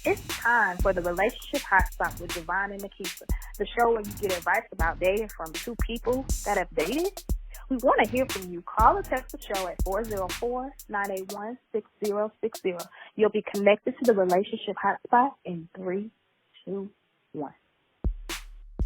It's time for the Relationship Hotspot with Je Vaughn and Nikisa, the show where you get advice about dating from two people that have dated. We want to hear from you. Call or text the show at 404-981-6060. You'll be connected to the Relationship Hotspot in 3, 2, 1.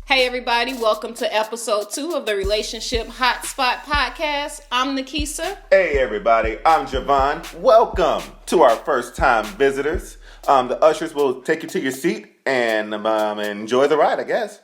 Hey everybody, welcome to episode 2 of the Relationship Hotspot podcast. I'm Nikisa. Hey everybody, I'm Je Vaughn. Welcome to our first time visitors. The ushers will take you to your seat and enjoy the ride, I guess.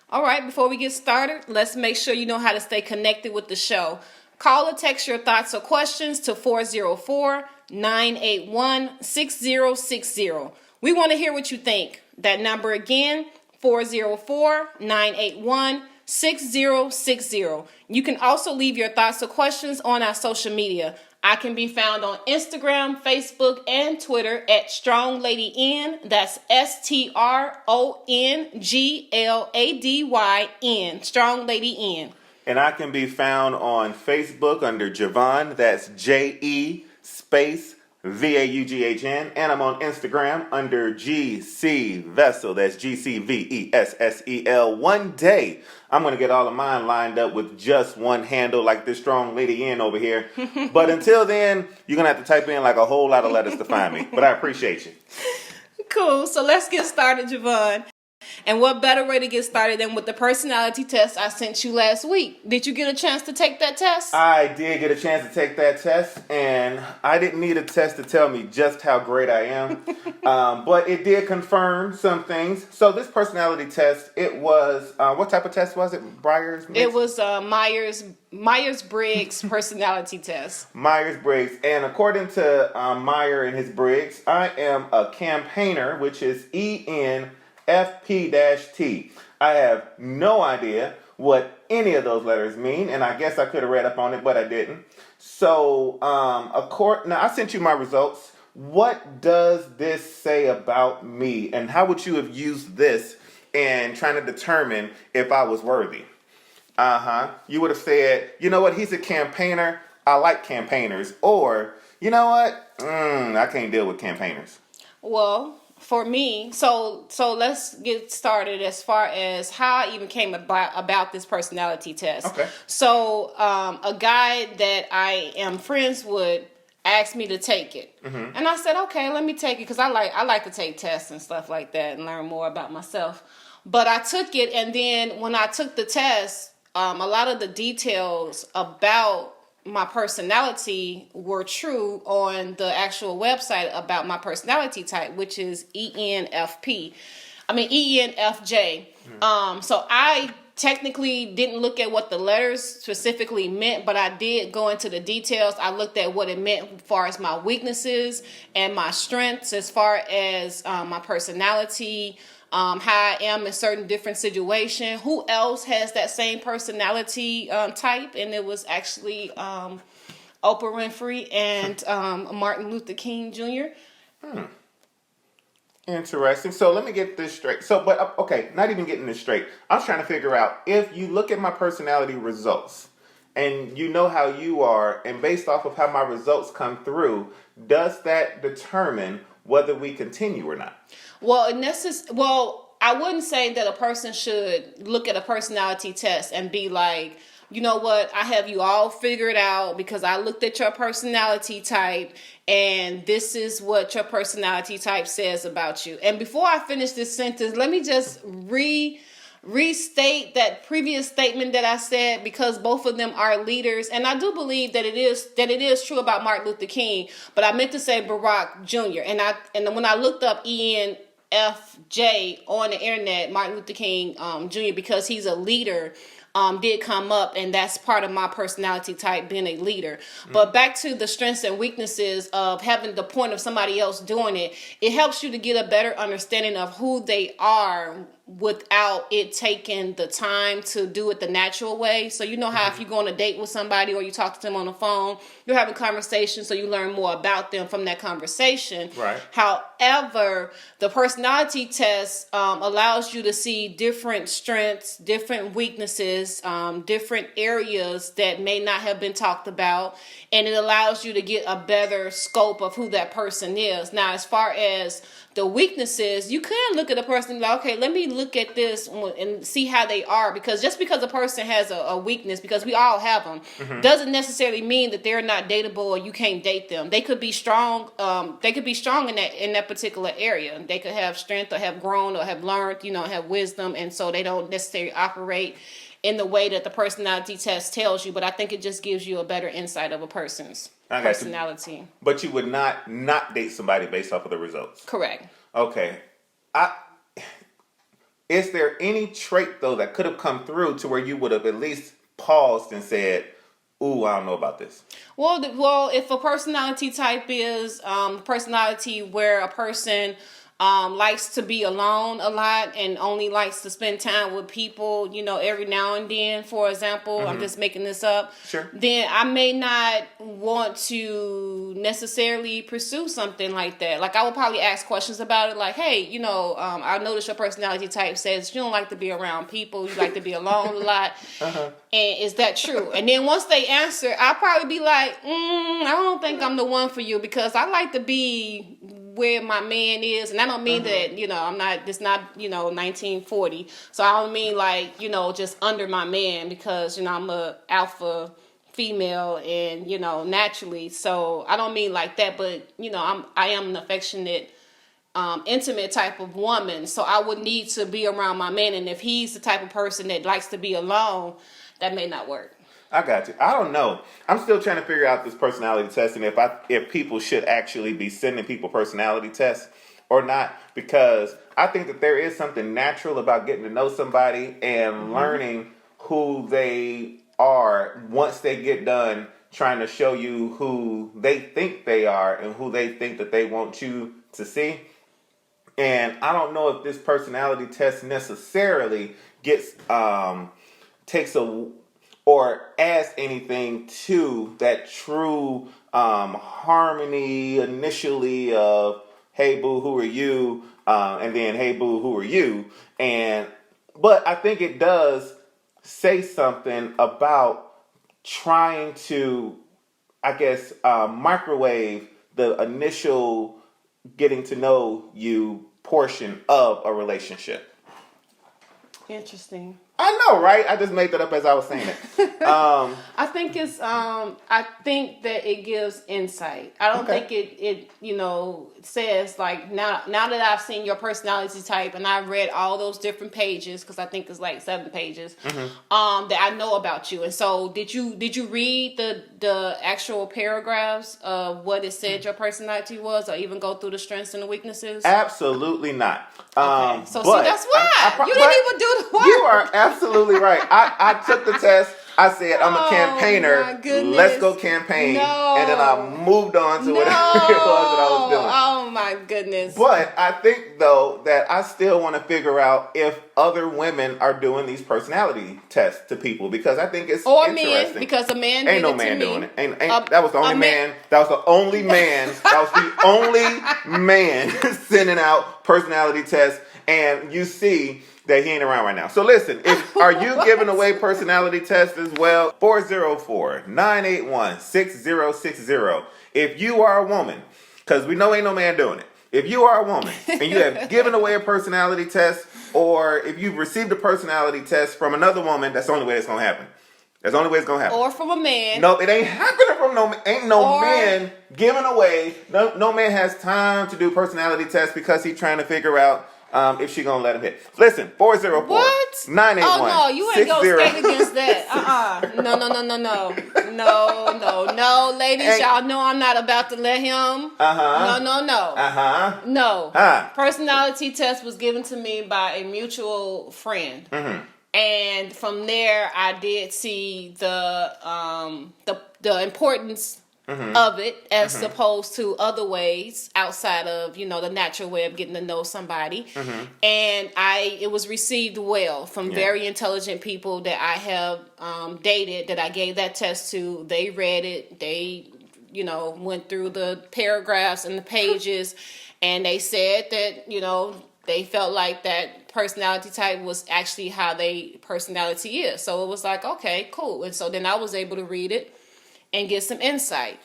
All right, before we get started, let's make sure you know how to stay connected with the show. Call or text your thoughts or questions to 404-981-6060. We want to hear what you think. That number again, 404-981-6060. You can also leave your thoughts or questions on our social media. I can be found on Instagram, Facebook, and Twitter at StrongLadyN. That's StrongLadyn. Strong Lady N. And I can be found on Facebook under Je Vaughn. That's JE space VAUGHN. And I'm on Instagram under GC Vessel. That's GCVESSEL. One day, I'm going to get all of mine lined up with just one handle like this Strong Lady N over here. But until then, you're going to have to type in like a whole lot of letters to find me. But I appreciate you. Cool. So let's get started, Je Vaughn. And what better way to get started than with the personality test I sent you last week? Did you get a chance to take that test? I did get a chance to take that test, and I didn't need a test to tell me just how great I am. But it did confirm some things. So this personality test, it was, what type of test was it? It was Myers-Briggs personality test. Myers-Briggs. And according to Meyer and his Briggs, I am a campaigner, which is ENFP-T. I have no idea what any of those letters mean, and I guess I could have read up on it, but I didn't. So, now I sent you my results. What does this say about me, and how would you have used this in trying to determine if I was worthy? You would have said, you know what, he's a campaigner. I like campaigners. Or, you know what, I can't deal with campaigners. Well, for me, so let's get started as far as how I even came about this personality test. Okay. So a guy that I am friends with asked me to take it, and I said, okay, let me take it because I like to take tests and stuff like that and learn more about myself. But I took it, and then when I took the test, a lot of the details about my personality were true on the actual website about my personality type, which is ENFJ. So I technically didn't look at what the letters specifically meant, but I did go into the details. I looked at what it meant as far as my weaknesses and my strengths, as far as my personality, how I am in certain different situations. Who else has that same personality type? And it was actually Oprah Winfrey and Martin Luther King Jr. Interesting. So let me get this straight. Okay, not even getting this straight. I was trying to figure out if you look at my personality results and you know how you are, and based off of how my results come through, does that determine whether we continue or not? Well, I wouldn't say that a person should look at a personality test and be like, you know what, I have you all figured out because I looked at your personality type and this is what your personality type says about you. And before I finish this sentence, let me just restate that previous statement that I said, because both of them are leaders, and I do believe that it is true about Martin Luther King, but I meant to say Barack Jr. And when I looked up ENFJ on the internet, Martin Luther King Jr., because he's a leader, did come up, and that's part of my personality type, being a leader. But back to the strengths and weaknesses of having the point of somebody else doing it, it helps you to get a better understanding of who they are without it taking the time to do it the natural way. So you know how if you go on a date with somebody or you talk to them on the phone, you're having conversation, so you learn more about them from that conversation. Right. However, the personality test allows you to see different strengths, different weaknesses, different areas that may not have been talked about, and it allows you to get a better scope of who that person is. Now, as far as the weaknesses, you can look at a person and be like, okay, let me look at this and see how they are, because just because a person has a weakness, because we all have them, doesn't necessarily mean that they're not dateable or you can't date them. They could be strong. They could be strong in that particular area. They could have strength or have grown or have learned, have wisdom, and so they don't necessarily operate in the way that the personality test tells you. But I think it just gives you a better insight of a person's personality. But you would not date somebody based off of the results. Correct. Okay. Is there any trait though that could have come through to where you would have at least paused and said, "Ooh, I don't know about this"? Well, if a personality type is personality where a person likes to be alone a lot and only likes to spend time with people, every now and then, for example, I'm just making this up. Sure. Then I may not want to necessarily pursue something like that. Like I will probably ask questions about it, like, hey, I notice your personality type says you don't like to be around people, you like to be alone a lot. And is that true? And then once they answer, I'll probably be like, I don't think I'm the one for you, because I like to be where my man is, and I don't mean that I'm not. It's not 1940. So I don't mean like just under my man, because I'm a alpha female and naturally. So I don't mean like that, but I am an affectionate, intimate type of woman. So I would need to be around my man, and if he's the type of person that likes to be alone, that may not work. I got you. I don't know. I'm still trying to figure out this personality test and if people should actually be sending people personality tests or not, because I think that there is something natural about getting to know somebody and learning who they are once they get done trying to show you who they think they are and who they think that they want you to see. And I don't know if this personality test necessarily takes or adds anything to that true harmony initially of, hey boo, who are you? And then, hey boo, who are you? But I think it does say something about trying to, microwave the initial getting to know you portion of a relationship. Interesting. I know, right? I just made that up as I was saying it. I think it's. I think that it gives insight. I don't think it says like now that I've seen your personality type and I've read all those different pages, because I think it's like 7 pages. That I know about you. And so did you read the actual paragraphs of what it said your personality was, or even go through the strengths and the weaknesses? Absolutely not. Okay. So see, that's why you didn't even do the work. You are absolutely right. I took the test. I said, I'm a campaigner. Let's go campaign. No. And then I moved on to whatever it was that I was doing. Oh my goodness. But I think though that I still want to figure out if other women are doing these personality tests to people, because I think it's interesting. Men, because a man ain't no man doing it. That was the only man. That was the only man. That was the only man sending out personality tests, and you see that he ain't around right now. So listen, are you giving away personality tests as well? 404-981-6060. If you are a woman, because we know ain't no man doing it. If you are a woman and you have given away a personality test, or if you've received a personality test from another woman, that's the only way it's going to happen. That's the only way it's going to happen. Or from a man. No, it ain't happening from man giving away. No man has time to do personality tests because he's trying to figure out if she gonna let him hit. Listen, 404 what? 981 Oh no, you ain't gonna skate against that. No, ladies, y'all know I'm not about to let him. No. Personality test was given to me by a mutual friend. And from there I did see the importance of it as opposed to other ways outside of, the natural way of getting to know somebody. And it was received well from very intelligent people that I have dated, that I gave that test to. They read it. They, went through the paragraphs and the pages, and they said that, they felt like that personality type was actually how they personality is. So it was like, okay, cool. And so then I was able to read it and get some insight.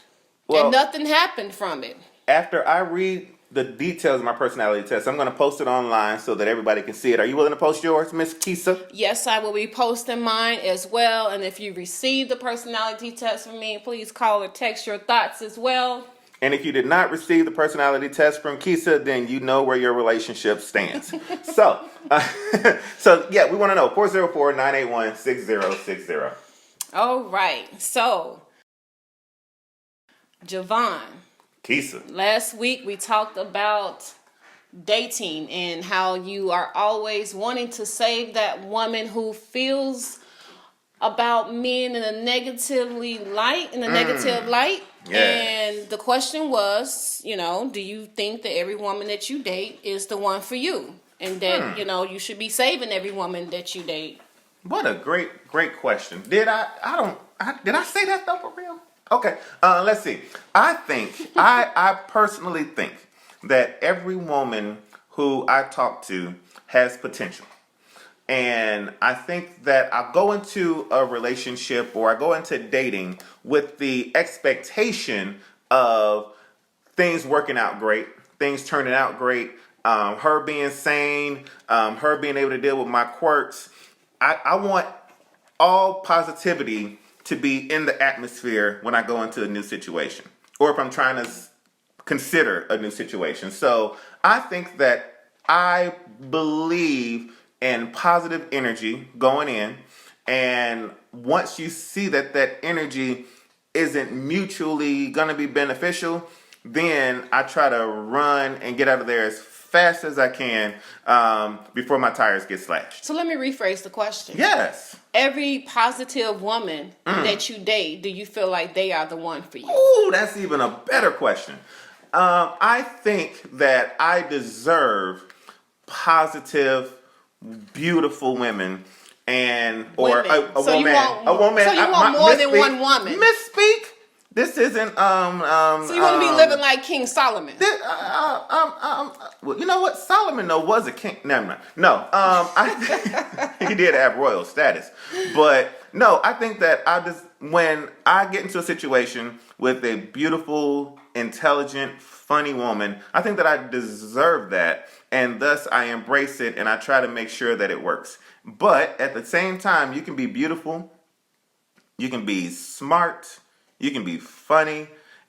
Well, and nothing happened from it. After I read the details of my personality test, I'm going to post it online so that everybody can see it. Are you willing to post yours, Miss Kisa? Yes, I will be posting mine as well. And if you receive the personality test from me, please call or text your thoughts as well. And if you did not receive the personality test from Kisa, then you know where your relationship stands. So yeah, we want to know. 404-981-6060. All right. So, Je Vaughn. Kisa. Last week we talked about dating and how you are always wanting to save that woman who feels about men in a negative light. Yes. And the question was, do you think that every woman that you date is the one for you? And that, you should be saving every woman that you date. What a great question. Did I say that though for real? Okay, let's see. I personally think that every woman who I talk to has potential. And I think that I go into a relationship or I go into dating with the expectation of things working out great, things turning out great, her being sane, her being able to deal with my quirks. I want all positivity to be in the atmosphere when I go into a new situation, or if I'm trying to consider a new situation. So I think that I believe in positive energy going in, and once you see that energy isn't mutually going to be beneficial, then I try to run and get out of there as fast as I can before my tires get slashed. So let me rephrase the question. Yes. Every positive woman that you date, do you feel like they are the one for you? Ooh, that's even a better question. I think that I deserve positive, beautiful women, or a woman. So you want more than one woman. Misspeak. This isn't So you want to be living like King Solomon? Well, you know what? Solomon though was a king. Never mind. No, he did have royal status, but no, I think that when I get into a situation with a beautiful, intelligent, funny woman, I think that I deserve that, and thus I embrace it and I try to make sure that it works. But at the same time, you can be beautiful, you can be smart, you can be funny,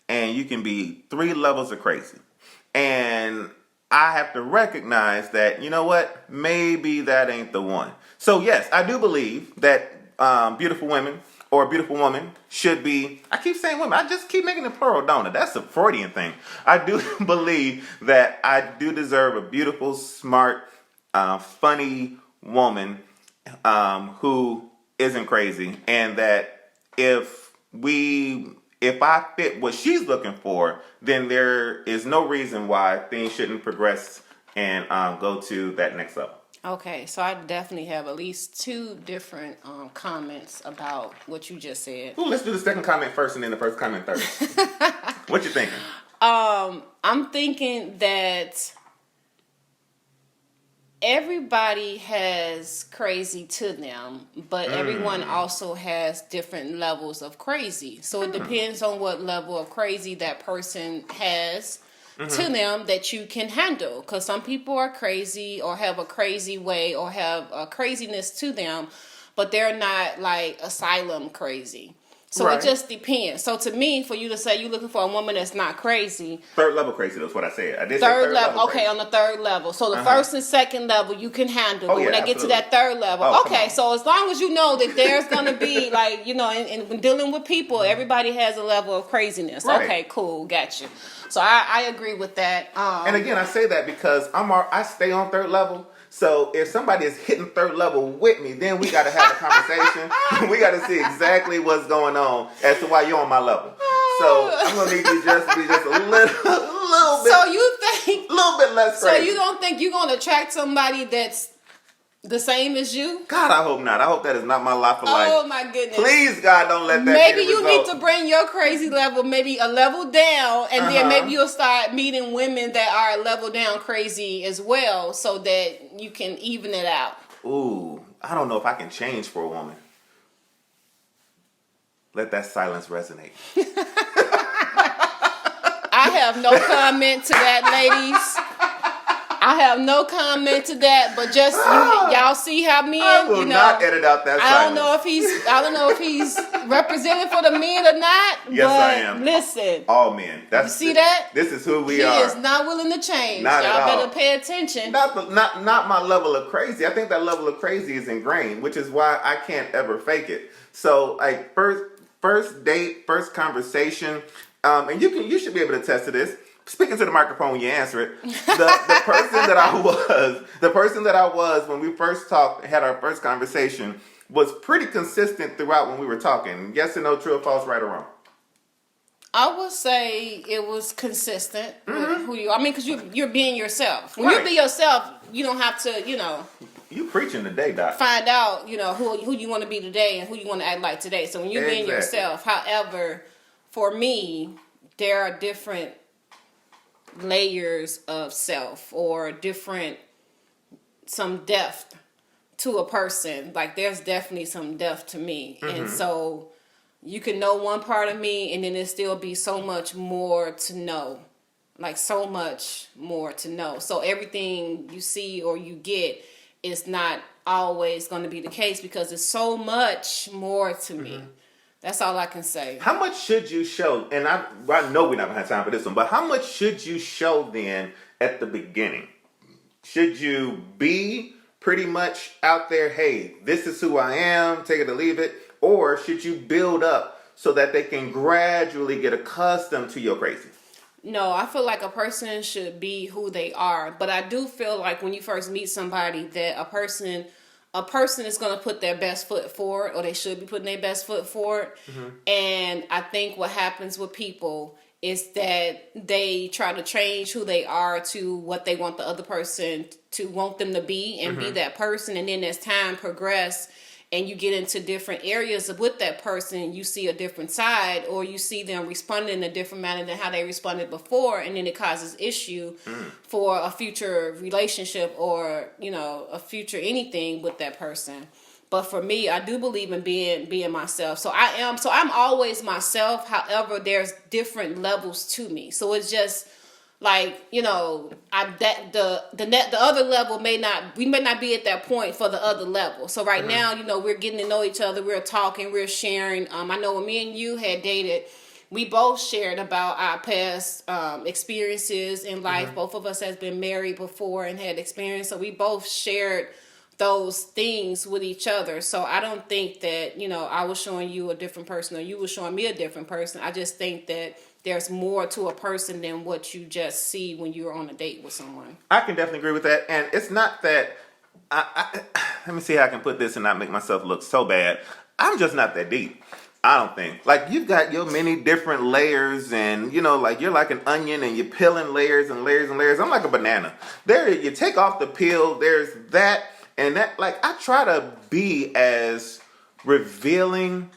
and you can be 3 levels of crazy. And I have to recognize that, you know what, maybe that ain't the one. So yes, I do believe that beautiful women or a beautiful woman should be, I keep saying women, I just keep making it plural, don't I? That's a Freudian thing. I do believe that I do deserve a beautiful, smart, funny woman who isn't crazy, and that if I fit what she's looking for, then there is no reason why things shouldn't progress and go to that next level. Okay, so I definitely have at least 2 different comments about what you just said. Ooh, let's do the second comment first and then the first comment third. What you thinking? I'm thinking that everybody has crazy to them, but everyone also has different levels of crazy. So it depends on what level of crazy that person has to them that you can handle. Because some people are crazy or have a crazy way or have a craziness to them, but they're not like asylum crazy. So It just depends. So to me, for you to say you're looking for a woman that's not crazy. 3rd level crazy, that's what I said. I did say third level. Okay, crazy. On the 3rd level. So the 1st and 2nd level you can handle. But when I get to that 3rd level, okay. So as long as you know that there's going to be like, and when dealing with people, everybody has a level of craziness. Right. Okay, cool. Gotcha. So I agree with that. And again, I say that because I stay on 3rd level. So if somebody is hitting 3rd level with me, then we got to have a conversation. We got to see exactly what's going on as to why you're on my level. So I'm gonna need you just to be just a little bit. So you think a little bit less crazy? So you don't think you're gonna attract somebody that's the same as you? God, I hope not. I hope that is not my lot for life. Oh my goodness! Please, God, don't let that. Maybe be the you result. need to bring your crazy level maybe a level down, and then maybe you'll start meeting women that are a level down crazy as well, so that you can even it out. Ooh, I don't know if I can change for a woman. Let that silence resonate. I have no comment to that, ladies. I have no comment to that, but just y'all see how men. I will not edit out that silence. I don't know if he's representing for the men or not. Yes, but I am. Listen, all men. You see that? This is who we he are. He is not willing to change. Not y'all at all. better pay attention. Not my level of crazy. I think that level of crazy is ingrained, which is why I can't ever fake it. So like first date, first conversation, and you should be able to attest to this. Speaking to the microphone when you answer it, the person that I was when we first talked, had our first conversation, was pretty consistent throughout when we were talking. Yes or no, true or false, right or wrong? I would say it was consistent with who you are. I mean, because you're being yourself. When Right. you be yourself, you don't have to, You preaching today, Doc. find out, who you want to be today and who you want to act like today. So when you're being yourself, however, for me, there are different layers of self or some depth to a person. Like there's definitely some depth to me. And so you can know one part of me and then there still be so much more to know. Like so much more to know. So everything you see or you get is not always going to be the case because there's so much more to me. That's all I can say. How much should you show? And I know we're not going to have time for this one, but how much should you show then at the beginning? Should you be pretty much out there, hey, this is who I am, take it or leave it? Or should you build up so that they can gradually get accustomed to your crazy? No, I feel like a person should be who they are. But I do feel like when you first meet somebody that a person is going to put their best foot forward, or they should be putting their best foot forward. And I think what happens with people is that they try to change who they are to what they want the other person to want them to be and be that person. And then as time progresses and you get into different areas with that person, you see a different side, or you see them responding in a different manner than how they responded before, and then it causes issue for a future relationship or a future anything with that person. But for me, I do believe in being myself. So I'm always myself. However, there's different levels to me. So it's just like, the other level we may not be at that point for the other level. So right now, we're getting to know each other. We're talking, we're sharing. I know when me and you had dated, we both shared about our past experiences in life. Both of us has been married before and had experience. So we both shared those things with each other. So I don't think that, I was showing you a different person or you were showing me a different person. I just think that there's more to a person than what you just see when you're on a date with someone. I can definitely agree with that. And it's not that, let me see how I can put this and not make myself look so bad. I'm just not that deep. I don't think. Like, you've got your many different layers and, like you're like an onion and you're peeling layers and layers and layers. I'm like a banana. You take off the peel, there's that. And that, like, I try to be as revealing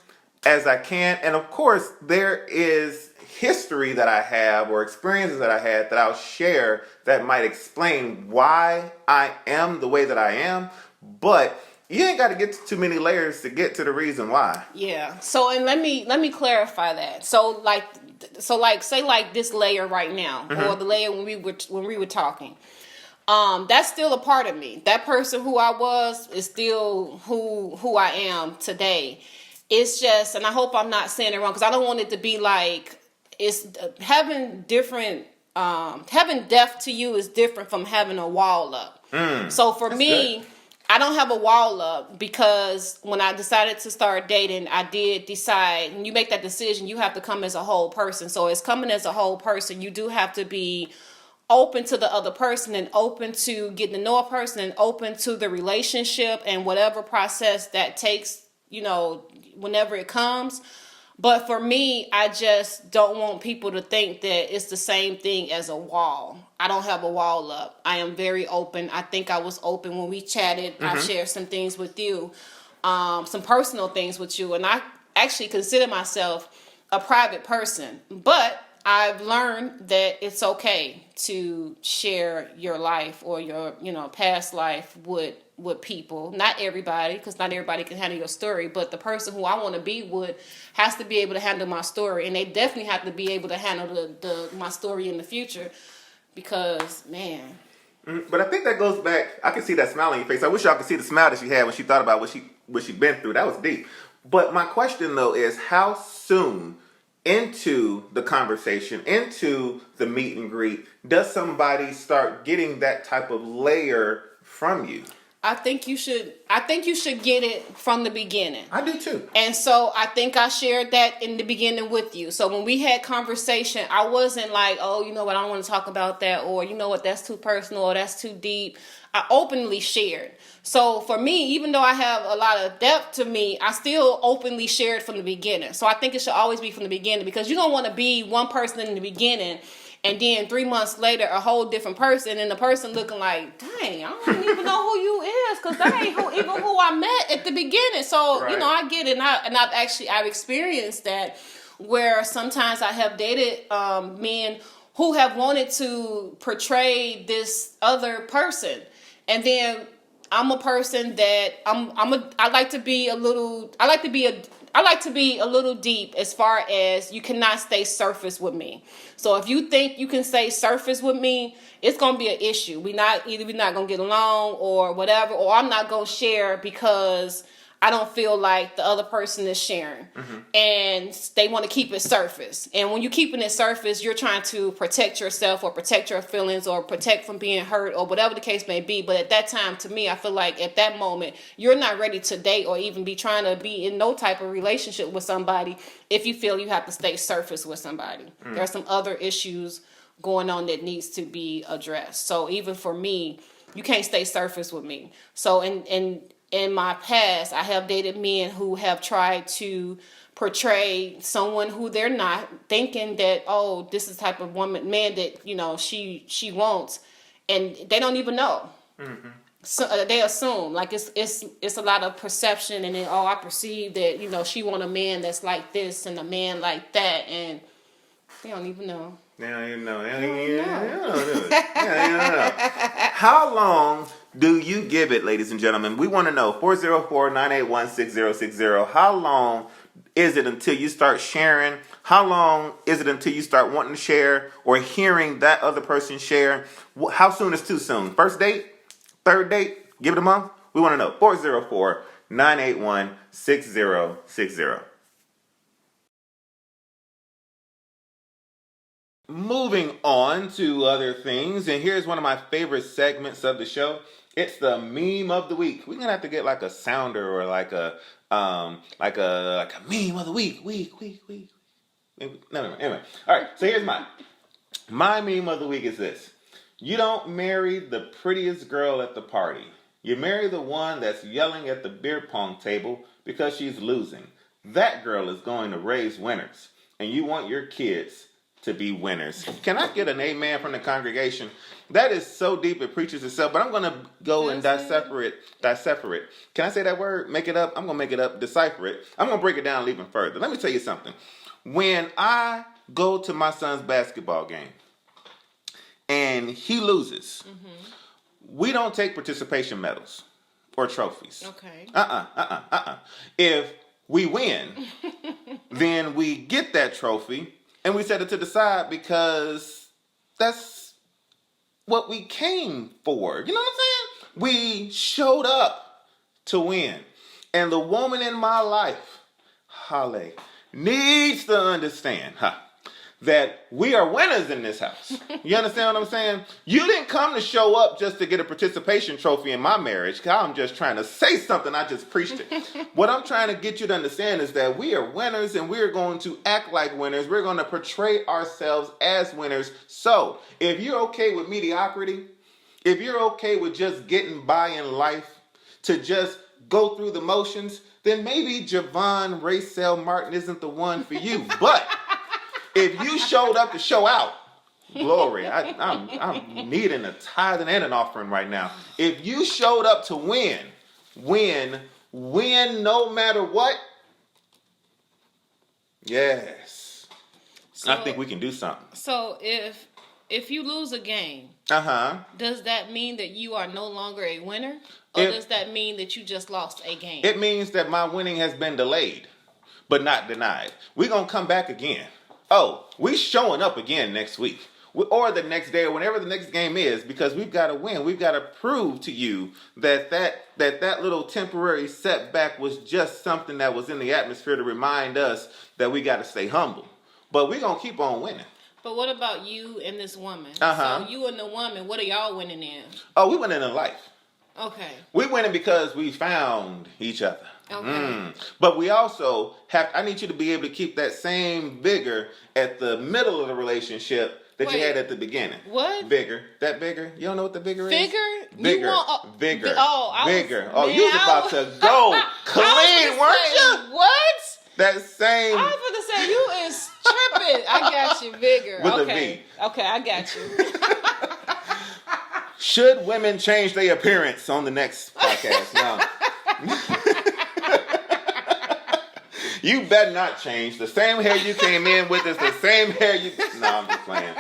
as I can. And of course, there is history that I have or experiences that I had that I'll share that might explain why I am the way that I am. But you ain't got to get to too many layers to get to the reason why. Yeah. So, and let me clarify that. So say like this layer right now, or the layer when we were talking. That's still a part of me. That person who I was is still who I am today. It's just, and I hope I'm not saying it wrong, because I don't want it to be like it's having depth to you is different from having a wall up. So for me, good. I don't have a wall up because when I decided to start dating, I did decide, when you make that decision, you have to come as a whole person. So as coming as a whole person, you do have to be open to the other person and open to getting to know a person and open to the relationship and whatever process that takes, whenever it comes. But for me, I just don't want people to think that it's the same thing as a wall. I don't have a wall up. I am very open. I think I was open when we chatted. I shared some things with you, some personal things with you. And I actually consider myself a private person. But I've learned that it's okay to share your life or your, past life with people. Not everybody, because not everybody can handle your story, but the person who I want to be with has to be able to handle my story, and they definitely have to be able to handle my story in the future, because, man. But I think that goes back, I can see that smile on your face. I wish y'all could see the smile that she had when she thought about what she been through. That was deep. But my question, though, is how soon into the conversation, into the meet and greet, does somebody start getting that type of layer from you? I think you should get it from the beginning. I do too. And so I think I shared that in the beginning with you. So when we had conversation, I wasn't like, oh, you know what, I don't want to talk about that, or you know what, that's too personal, or that's too deep. I openly shared. So for me, even though I have a lot of depth to me, I still openly shared from the beginning. So I think it should always be from the beginning, because you don't want to be one person in the beginning and then 3 months later, a whole different person, and the person looking like, dang, I don't even know who you is, because that ain't even who I met at the beginning. So, right. I get it, and I've experienced that, where sometimes I have dated men who have wanted to portray this other person, and then I'm a person that I like to be a little deep, as far as you cannot stay surface with me. So if you think you can stay surface with me, it's going to be an issue. We're not going to get along or whatever, or I'm not going to share because I don't feel like the other person is sharing. Mm-hmm. And they want to keep it surface. And when you're keeping it surface, you're trying to protect yourself or protect your feelings or protect from being hurt or whatever the case may be. But at that time, to me, I feel like at that moment, you're not ready to date or even be trying to be in no type of relationship with somebody if you feel you have to stay surface with somebody. Mm. There are some other issues going on that needs to be addressed. So even for me, you can't stay surface with me. So in my past, I have dated men who have tried to portray someone who they're not, thinking that, oh, this is the type of man that, she wants, and they don't even know. Mm-hmm. So they assume, like it's a lot of perception, and then, I perceive that, she want a man that's like this and a man like that, and they don't even know. They don't even know. They don't know. How long do you give it, ladies and gentlemen? We want to know. 404-981-6060. How long is it until you start sharing? How long is it until you start wanting to share or hearing that other person share? How soon is too soon? First date? Third date? Give it a month? We want to know. 404-981-6060. Moving on to other things, and here's one of my favorite segments of the show. It's the meme of the week. We're gonna have to get like a sounder or like a meme of the week. No. Anyway, all right. So here's mine. My meme of the week is this: you don't marry the prettiest girl at the party. You marry the one that's yelling at the beer pong table because she's losing. That girl is going to raise winners, and you want your kids to be winners. Can I get an amen from the congregation? That is so deep it preaches itself, but I'm going to go and decipher it. Can I say that word? Make it up? I'm going to make it up, decipher it. I'm going to break it down even further. Let me tell you something. When I go to my son's basketball game and he loses, we don't take participation medals or trophies. Okay. If we win, then we get that trophy and we set it to the side because that's what we came for. You know what I'm saying? We showed up to win. And the woman in my life, Holly, needs to understand that we are winners in this house. You understand what I'm saying? You didn't come to show up just to get a participation trophy in my marriage. I'm just trying to say something. I just preached it. What I'm trying to get you to understand is that we are winners and we're going to act like winners. We're going to portray ourselves as winners. So if you're okay with mediocrity, if you're okay with just getting by in life, to just go through the motions, then maybe Je Vaughn Racel Martin isn't the one for you. But if you showed up to show out, glory, I'm needing a tithing and an offering right now. If you showed up to win no matter what, yes. So, I think we can do something. So if you lose a game, does that mean that you are no longer a winner? Or does that mean that you just lost a game? It means that my winning has been delayed, but not denied. We're going to come back again. Oh, we showing up again next week. Or the next day, or whenever the next game is, because we've got to win. We've got to prove to you that little temporary setback was just something that was in the atmosphere to remind us that we got to stay humble. But we're going to keep on winning. But what about you and this woman? So you and the woman, what are y'all winning in? Oh, we winning in life. Okay. We winning because we found each other. Okay. But we also I need you to be able to keep that same vigor at the middle of the relationship that you had at the beginning. What? Vigor. That vigor? You don't know what the vigor is? Vigor? Vigor. Vigor. Vigor. You was about to go clean, weren't you? What? That same. I was going to say, you is tripping. I got you, Vigor. With okay. a V. Okay, I got you. Should women change their appearance on the next podcast? No. You better not change. The same hair you came in with is the same hair you... No, I'm just playing.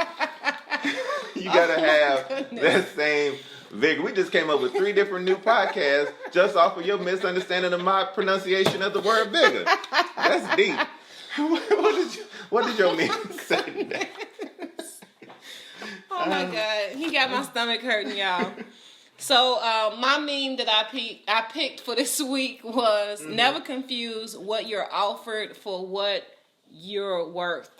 You gotta have that same vigor. We just came up with 3 different new podcasts just off of your misunderstanding of my pronunciation of the word vigor. That's deep. What did your man say today? Oh my God. He got my stomach hurting, y'all. So my meme that I picked for this week was never confuse what you're offered for what you're worth.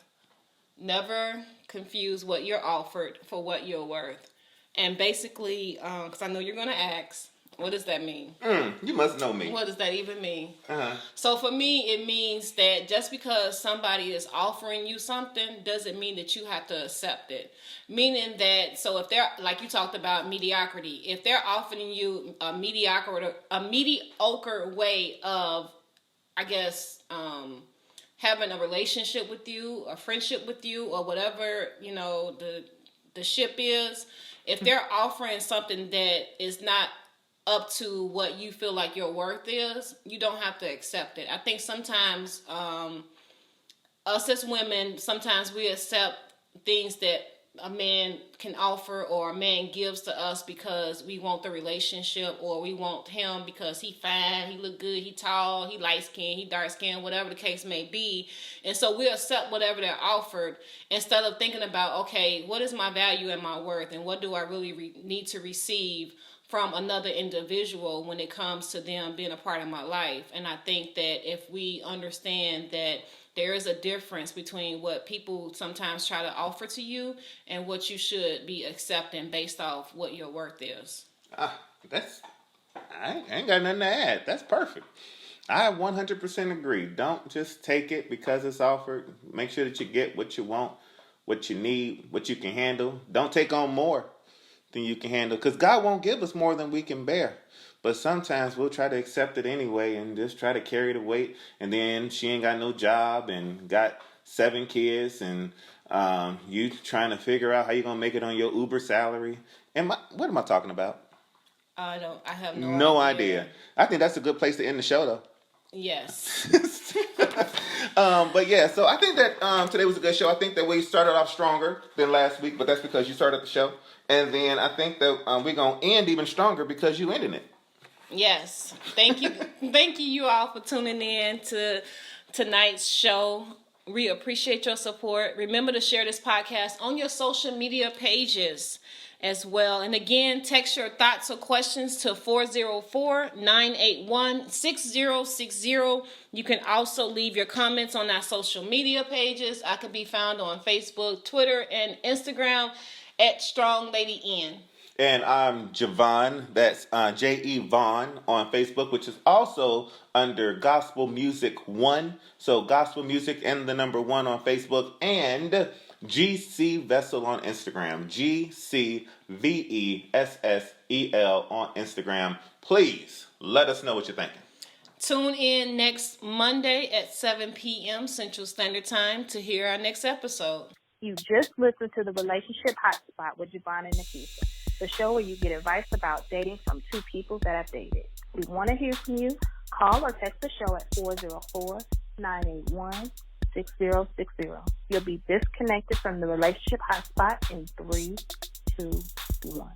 Never confuse what you're offered for what you're worth. And basically, because I know you're going to ask, what does that mean? You must know me. What does that even mean? So for me, it means that just because somebody is offering you something doesn't mean that you have to accept it. Meaning that, so if they're, like you talked about mediocrity, if they're offering you a mediocre way of, I guess, having a relationship with you, a friendship with you, or whatever, the ship is, if they're offering something that is not up to what you feel like your worth is, you don't have to accept it. I think sometimes us as women, sometimes we accept things that a man can offer or a man gives to us because we want the relationship, or we want him because he fine, he look good, he tall, he light skinned, he dark skinned, whatever the case may be. And so we accept whatever they're offered instead of thinking about, okay, what is my value and my worth, and what do I really need to receive from another individual when it comes to them being a part of my life. And I think that if we understand that there is a difference between what people sometimes try to offer to you and what you should be accepting based off what your worth is. I ain't got nothing to add. That's perfect. I 100% agree. Don't just take it because it's offered. Make sure that you get what you want, what you need, what you can handle. Don't take on more than you can handle, because God won't give us more than we can bear. But sometimes we'll try to accept it anyway and just try to carry the weight. And then she ain't got no job and got 7 kids, and you trying to figure out how you're gonna make it on your Uber salary. What am I talking about? I have no idea. I think that's a good place to end the show, though. Yes. But yeah, so I think that today was a good show. I think that we started off stronger than last week, but that's because you started the show. And then I think that we're going to end even stronger because you ended it. Yes. Thank you. Thank you all for tuning in to tonight's show. We appreciate your support. Remember to share this podcast on your social media pages as well. And again, text your thoughts or questions to 404-981-6060. You can also leave your comments on our social media pages. I can be found on Facebook, Twitter, and Instagram at Strong Lady N. And I'm Je Vaughn. That's Je Vaughn on Facebook, which is also under Gospel Music 1. So Gospel Music and the number 1 on Facebook, and GC Vessel on Instagram. GCVESSEL on Instagram. Please let us know what you're thinking. Tune in next Monday at 7 p.m. Central Standard Time to hear our next episode. You just listened to the Relationship Hotspot with Je Vaughn and Nikisa, the show where you get advice about dating from two people that have dated. We want to hear from you. Call or text the show at 404-981-6060. You'll be disconnected from the Relationship Hotspot in 3, 2, 1.